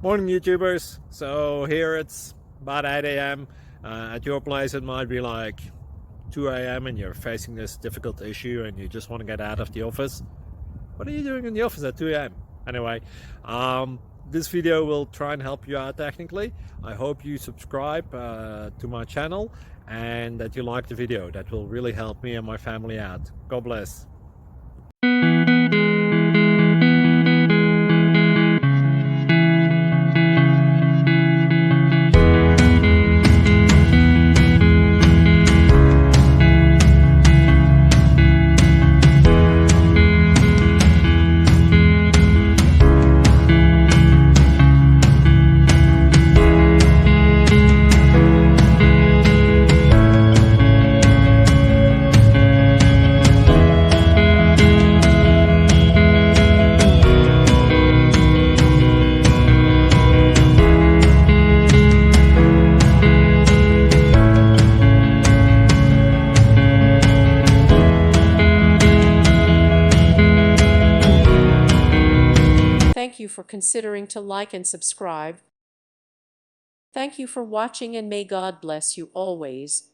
Morning YouTubers. So here it's about 8 a.m. At your place it might be like 2 a.m. and you're facing this difficult issue and you just want to get out of the office. What are you doing in the office at 2 a.m.? Anyway, this video will try and help you out technically. I hope you subscribe to my channel and that you like the video. That will really help me and my family out. God bless. Thank you for considering to like and subscribe. Thank you for watching and may God bless you always.